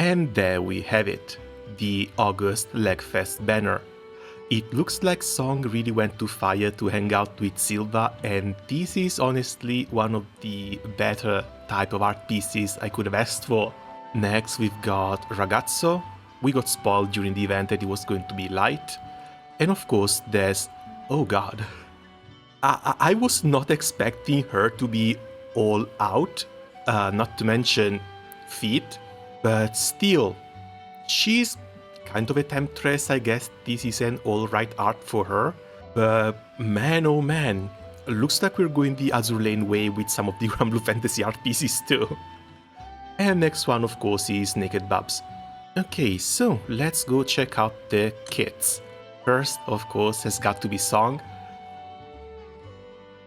And there we have it, the August Legfest banner. It looks like Song really went to Fire to hang out with Silva, and this is honestly one of the better type of art pieces I could have asked for. Next we've got Ragazzo. We got spoiled during the event that it was going to be light. And of course there's... oh god. I was not expecting her to be all out, not to mention feet, but still, she's kind of a temptress. I guess this is an alright art for her, but man oh man, looks like we're going the Azur Lane way with some of the Granblue fantasy art pieces too. And next one of course is Naked Bubs. Okay, so let's go check out the kits. First of course has got to be Song.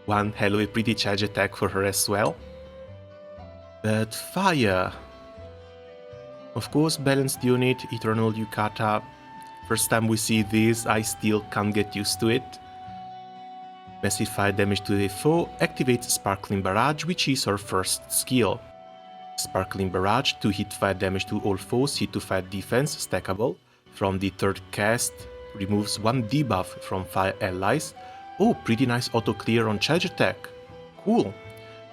One hell of a pretty charge attack for her as well. But Fire... of course, balanced unit, Eternal Yukata. First time we see this, I still can't get used to it. Massive fire damage to the foe, activates Sparkling Barrage, which is her first skill. Sparkling Barrage, 2 hit fire damage to all foes, hit to fire defense, stackable. From the third cast, removes 1 debuff from fire allies. Oh, pretty nice auto clear on charge attack. Cool.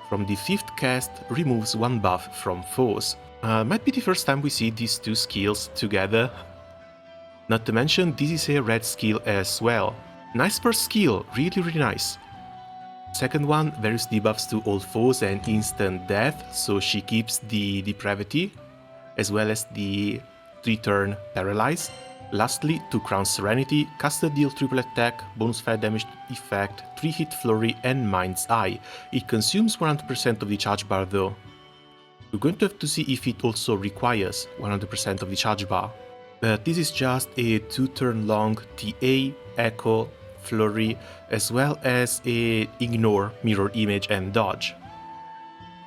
From the fifth cast, removes 1 buff from foes. Might be the first time we see these two skills together. Not to mention, this is a red skill as well. Nice first skill, really nice. Second one, various debuffs to all foes and instant death, so she keeps the depravity, as well as the 3-turn paralyze. Lastly, 2 Crown Serenity, caster deal triple attack, bonus fire damage effect, 3 hit flurry and Mind's Eye. It consumes 100% of the charge bar though. We're going to have to see if it also requires 100% of the charge bar. But this is just a 2-turn long TA, Echo, Flurry, as well as a Ignore, Mirror Image and Dodge.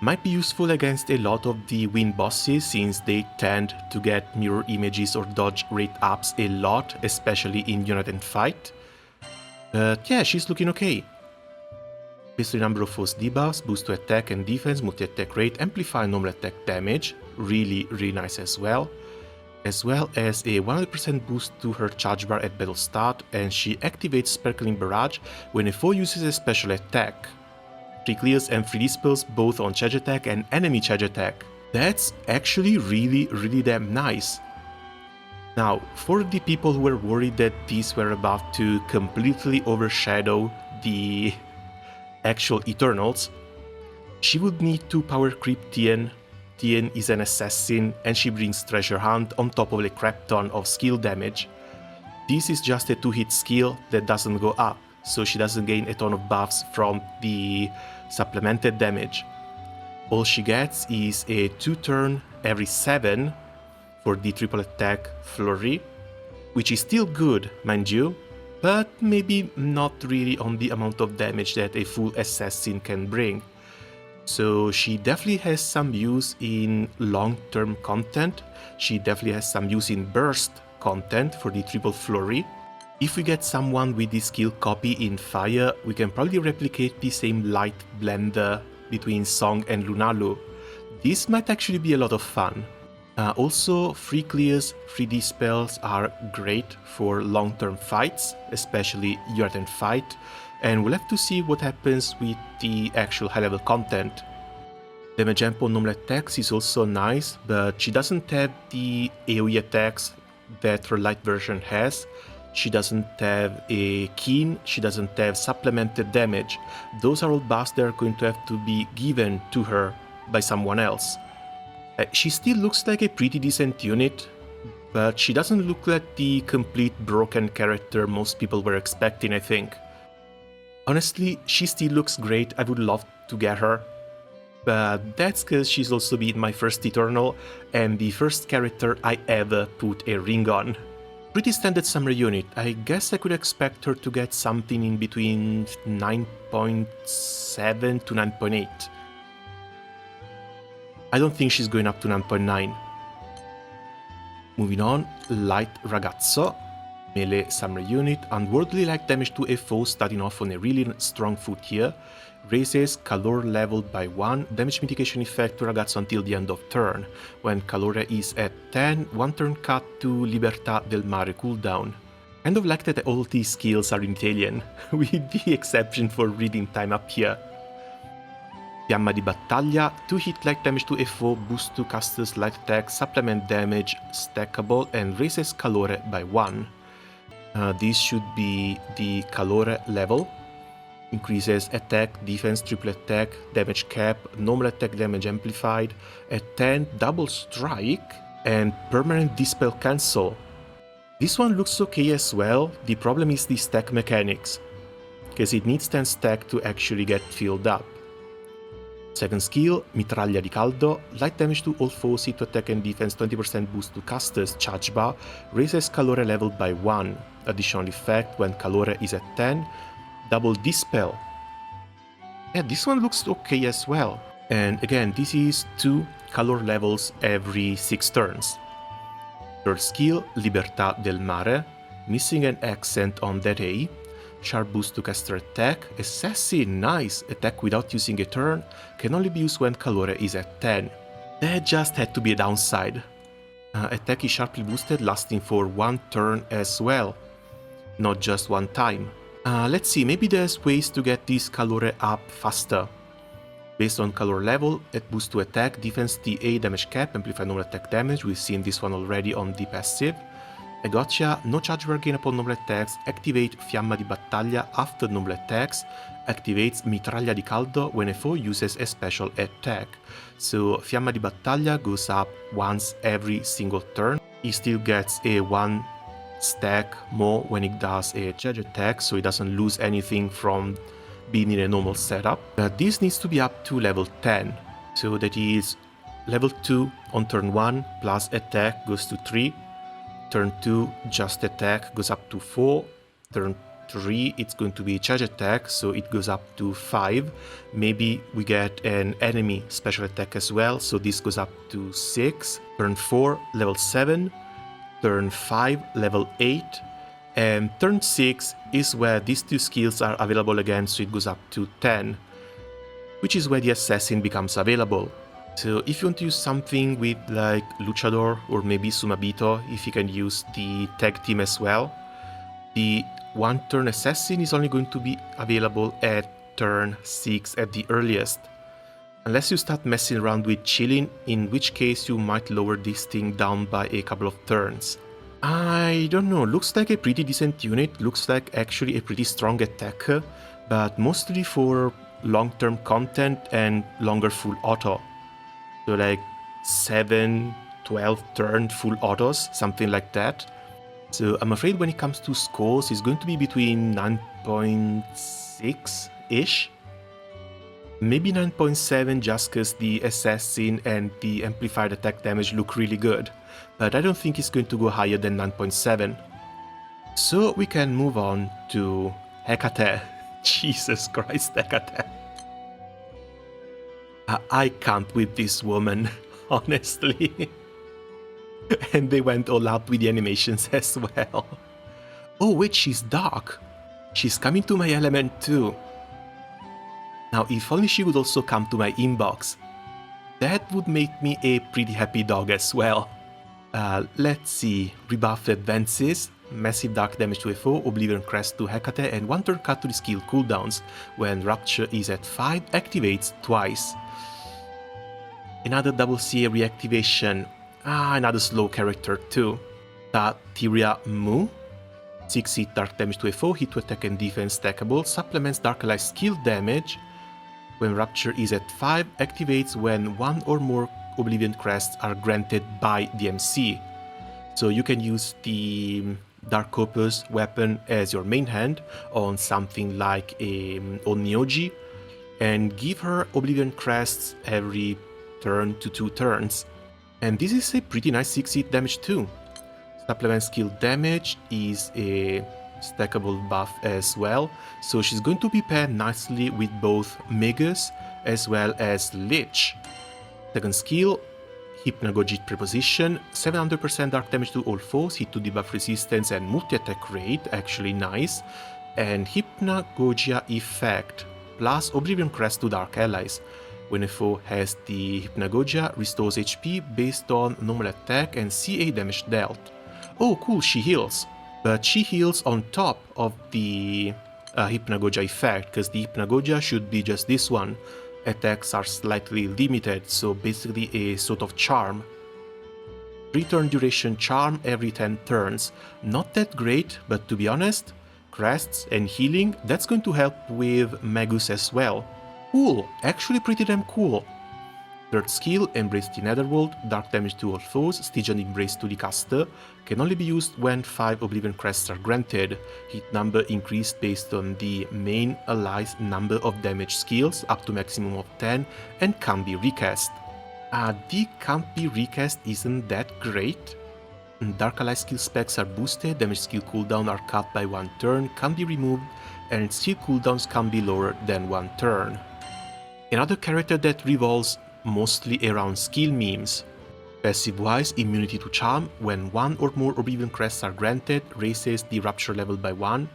Might be useful against a lot of the wind bosses since they tend to get mirror images or dodge rate ups a lot, especially in Unite and Fight. But yeah, she's looking okay. Basically number of foes debuffs, boost to attack and defense, multi-attack rate, amplify normal attack damage, really nice as well as a 100% boost to her charge bar at battle start, and she activates Sparkling Barrage when a foe uses a special attack. 3 clears and 3 dispels both on charge attack and enemy charge attack. That's actually really damn nice. Now, for the people who were worried that these were about to completely overshadow the actual Eternals, she would need to power creep Tien. Tien is an assassin and she brings Treasure Hunt on top of a crap ton of skill damage. This is just a 2-hit skill that doesn't go up, so she doesn't gain a ton of buffs from the supplemented damage. All she gets is a 2-turn every 7 for the triple attack flurry, which is still good, mind you, but maybe not really on the amount of damage that a full assassin can bring. So she definitely has some use in long-term content, she definitely has some use in burst content for the triple flurry. If we get someone with the skill copy in Fire, we can probably replicate the same light blender between Song and Lunalu. This might actually be a lot of fun. Also, free clears, 3D spells are great for long-term fights, especially Unite and Fight, and we'll have to see what happens with the actual high-level content. Damage amp on normal attacks is also nice, but she doesn't have the AoE attacks that her light version has. She doesn't have a keen, she doesn't have supplemented damage. Those are all buffs that are going to have to be given to her by someone else. She still looks like a pretty decent unit, but she doesn't look like the complete broken character most people were expecting, I think. Honestly, she still looks great, I would love to get her. But that's because she's also been my first Eternal and the first character I ever put a ring on. Pretty standard summer unit. I guess I could expect her to get something in between 9.7 to 9.8. I don't think she's going up to 9.9. Moving on, Light Ragazzo. Melee summer unit, unworldly like damage to a foe, starting off on a really strong foot here. raises calor level by 1, damage mitigation effect to Ragazzo until the end of turn. When calore is at 10, 1 turn cut to Libertà del Mare cooldown. Kind of like that all these skills are in Italian, with the exception for reading time up here. Fiamma di Battaglia, 2 hit light damage to a foe, boost to caster's light attack, supplement damage, stackable, and raises calore by 1. This should be the calore level. Increases attack, defense, triple attack, damage cap, normal attack damage amplified, at 10 double strike, and permanent dispel cancel. This one looks okay as well. The problem is the stack mechanics, because it needs 10 stack to actually get filled up. Second skill, Mitraglia di Caldo, light damage to all foes, hit to attack and defense, 20% boost to caster's charge bar, raises calore level by 1. Additional effect, when calore is at 10, double dispel. Yeah, this one looks okay as well. And again, this is 2 calor levels every 6 turns. Third skill, Libertà del Mare, missing an accent on that A. Sharp boost to caster attack, assassin, nice, attack without using a turn, can only be used when calore is at 10. That just had to be a downside. Attack is sharply boosted, lasting for 1 turn as well, not just 1 time. Let's see, maybe there's ways to get this calore up faster. Based on calor level, it boosts to attack, defense, TA, damage cap, amplify normal attack damage, we've seen this one already on the passive. A gotcha, no charge bar gain upon normal attacks, activate Fiamma di Battaglia after normal attacks, activates Mitraglia di Caldo when a foe uses a special attack. So Fiamma di Battaglia goes up once every single turn. He still gets a 1 stack more when it does a charge attack, so he doesn't lose anything from being in a normal setup. But this needs to be up to level 10, so that is level 2 on turn 1 plus attack goes to 3, turn 2 just attack goes up to 4, turn 3 it's going to be charge attack, so it goes up to 5. Maybe we get an enemy special attack as well, so this goes up to 6, turn 4 level 7, turn 5 level 8, and turn 6 is where these 2 skills are available again, so it goes up to 10, which is where the assassin becomes available. So if you want to use something with like Luchador or maybe Sumabito, if you can use the tag team as well, the 1 turn assassin is only going to be available at turn 6 at the earliest. Unless you start messing around with chilling, in which case you might lower this thing down by a couple of turns. I don't know, looks like a pretty decent unit, looks like actually a pretty strong attacker, but mostly for long-term content and longer full auto. So like 7, 12 turn full autos, something like that. So I'm afraid when it comes to scores, it's going to be between 9.6-ish. Maybe 9.7 just because the assassin and the amplified attack damage look really good. But I don't think it's going to go higher than 9.7. So we can move on to Hecate. Jesus Christ, Hecate. I can't with this woman, honestly. And they went all out with the animations as well. Oh wait, she's dark. She's coming to my element too. Now if only she would also come to my inbox. That would make me a pretty happy dog as well. Let's see, rebuff advances, massive dark damage to a foe, Oblivion Crest to Hecate, and 1 turn cut to the skill cooldowns. When Rapture is at 5, activates twice. Another double CA reactivation. Another slow character too. Tyria Mu. 6 hit dark damage to a foe, hit to attack and defense stackable, supplements Dark Ally skill damage. When Rapture is at 5, activates when 1 or more Oblivion Crests are granted by the MC. So you can use the Dark Opus weapon as your main hand on something like a Onyoji and give her Oblivion Crests every turn to 2 turns. And this is a pretty nice 6 hit damage too. Supplement skill damage is a stackable buff as well, so she's going to be paired nicely with both Magus as well as Lich. Second skill, Hypnagogic Preposition, 700% dark damage to all foes, hit to debuff resistance and multi-attack rate, actually nice. And Hypnagogia effect, plus Oblivion Crest to Dark Allies. When a foe has the Hypnagogia, restores HP based on normal attack and CA damage dealt. Oh cool, she heals. But she heals on top of the Hypnagogia effect, because the Hypnagogia should be just this one. Attacks are slightly limited, so basically a sort of charm. 3-turn duration charm every 10 turns. Not that great, but to be honest, crests and healing, that's going to help with Magus as well. Cool, actually pretty damn cool. Third skill, Embrace the Netherworld, dark damage to all foes, Stygian Embrace to the caster, can only be used when 5 Oblivion Crests are granted. Hit number increased based on the main ally's number of damage skills, up to maximum of 10, and can't be recast. The can't be recast isn't that great. Dark ally skill specs are boosted, damage skill cooldown are cut by 1 turn, can be removed, and skill cooldowns can be lower than 1 turn. Another character that revolves mostly around skill memes. Passive-wise, immunity to charm, when 1 or more Oblivion Crests are granted, raises the Rupture level by 1,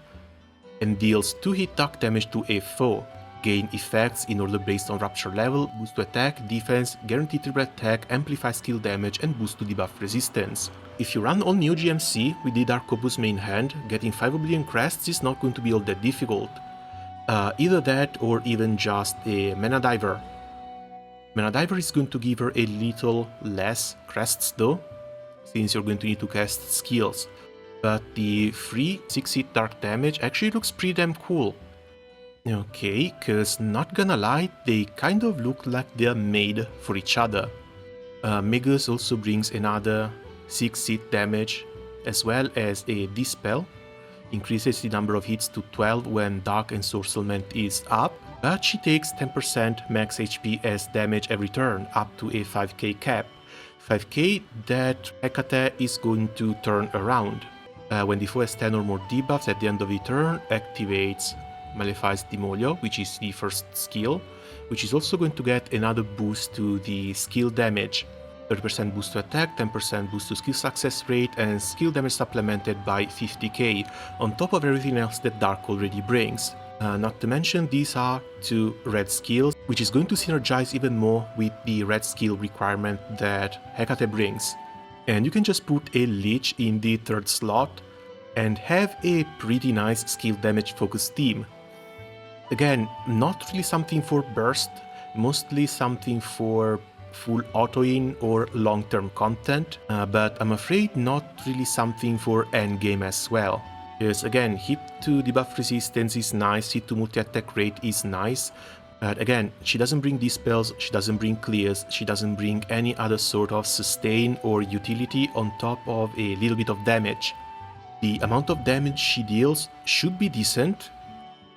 and deals 2 hit dark damage to a foe. Gain effects in order based on Rupture level, boost to attack, defense, guaranteed triple attack, amplify skill damage, and boost to debuff resistance. If you run on Neo GMC with the Dark Opus main hand, getting 5 Oblivion Crests is not going to be all that difficult. Either that or even just a Mana Diver. Mana Diver is going to give her a little less crests though, since you're going to need to cast skills. But the free 6-hit dark damage actually looks pretty damn cool. Okay, cause not gonna lie, they kind of look like they're made for each other. Magus also brings another 6-hit damage, as well as a Dispel. Increases the number of hits to 12 when Dark Ensorcelment is up, but she takes 10% max HP as damage every turn, up to a 5k cap. 5k that Hecate is going to turn around. When the foe has 10 or more debuffs at the end of the turn, activates Malefice Demolio, which is the first skill, which is also going to get another boost to the skill damage. 30% boost to attack, 10% boost to skill success rate, and skill damage supplemented by 50k, on top of everything else that Dark already brings. Not to mention, these are 2 red skills, which is going to synergize even more with the red skill requirement that Hecate brings. And you can just put a Lich in the 3rd slot and have a pretty nice skill damage focused team. Again, not really something for burst, mostly something for full auto-in or long-term content, but I'm afraid not really something for endgame as well. Because again, hit to debuff resistance is nice, hit to multi-attack rate is nice, but again, she doesn't bring dispels, she doesn't bring clears, she doesn't bring any other sort of sustain or utility on top of a little bit of damage. The amount of damage she deals should be decent,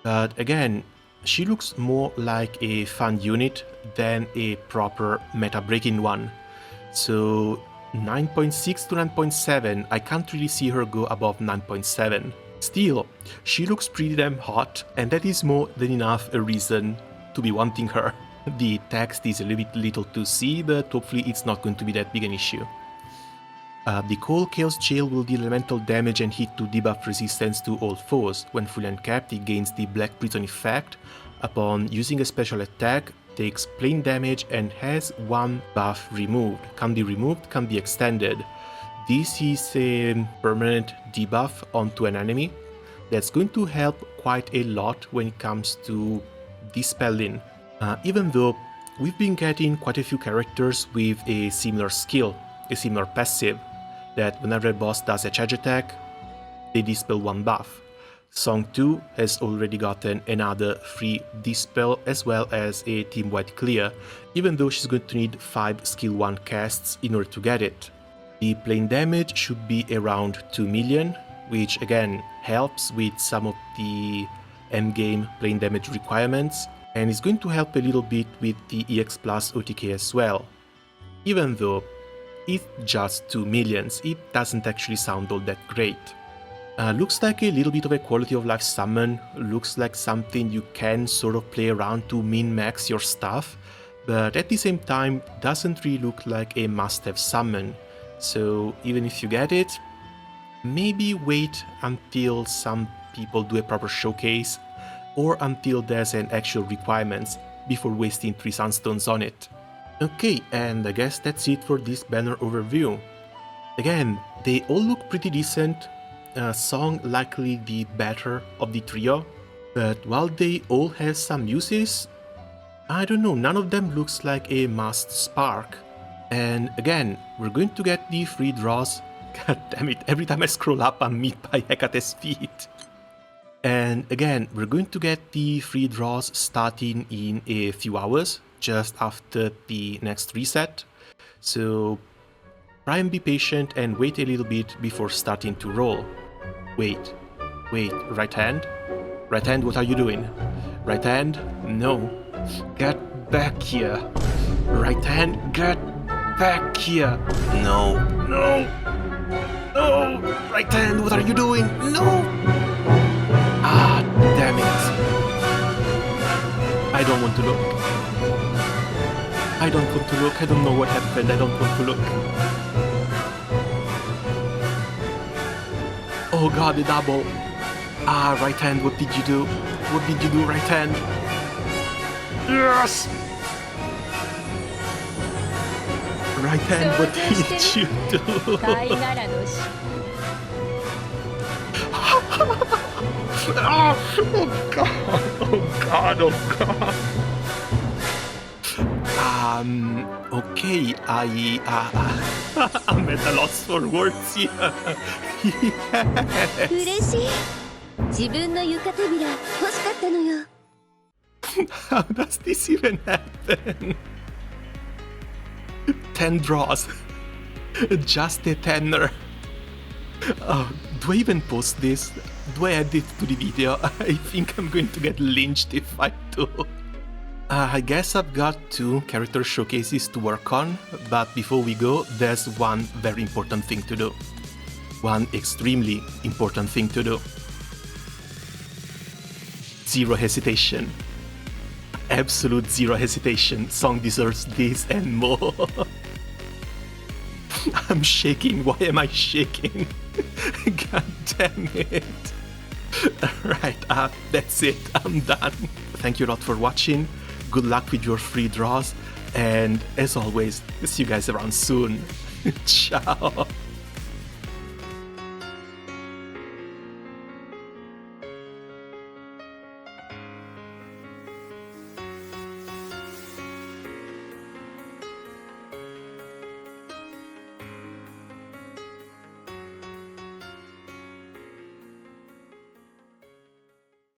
but again, she looks more like a fun unit than a proper meta-breaking one. So 9.6 to 9.7, I can't really see her go above 9.7. Still, she looks pretty damn hot, and that is more than enough a reason to be wanting her. The text is a little bit little to see, but hopefully it's not going to be that big an issue. The Cold Chaos Jail will deal elemental damage and hit to debuff resistance to all foes. When fully uncapped, it gains the Black Prison effect. Upon using a special attack, takes plain damage and has 1 buff removed. Can be removed, can be extended. This is a permanent debuff onto an enemy that's going to help quite a lot when it comes to dispelling. Even though we've been getting quite a few characters with a similar skill, a similar passive, that whenever a boss does a charge attack, they dispel 1 buff. Song 2 has already gotten another free dispel as well as a team-wide clear, even though she's going to need 5 skill 1 casts in order to get it. The plain damage should be around 2 million, which again helps with some of the endgame plain damage requirements, and is going to help a little bit with the EX plus OTK as well. Even though it's just 2 millions, it doesn't actually sound all that great. Looks like a little bit of a quality of life summon, looks like something you can sort of play around to min-max your stuff, but at the same time doesn't really look like a must-have summon. So even if you get it, maybe wait until some people do a proper showcase, or until there's an actual requirement before wasting 3 sunstones on it. Okay, and I guess that's it for this banner overview. Again, they all look pretty decent, Song likely the better of the trio, but while they all have some uses, I don't know, none of them looks like a must spark. And again, we're going to get the free draws. God damn it, every time I scroll up I'm met by Hecate's feet. And again, we're going to get the free draws starting in a few hours, just after the next reset. So try and be patient and wait a little bit before starting to roll. Wait, right hand? Right hand, what are you doing? Right hand? No. Get back here. Right hand, get back here. No. Right hand, what are you doing? No. Ah, damn it. I don't want to look. I don't know what happened. I don't want to look. Oh god, the double. Ah, right hand, what did you do? What did you do, right hand? Yes! Right hand, what did you do? Oh god. Okay, I'm at a loss for words here. Yes. How does this even happen? 10 draws. Just a tenner. Do I even post this? Do I add it to the video? I think I'm going to get lynched if I do. I guess I've got 2 character showcases to work on, but before we go, there's one very important thing to do. One extremely important thing to do. Zero hesitation. Absolute zero hesitation. Song deserves this and more. I'm shaking. Why am I shaking? God damn it. Alright, that's it. I'm done. Thank you a lot for watching. Good luck with your free draws. And as always, see you guys around soon. Ciao.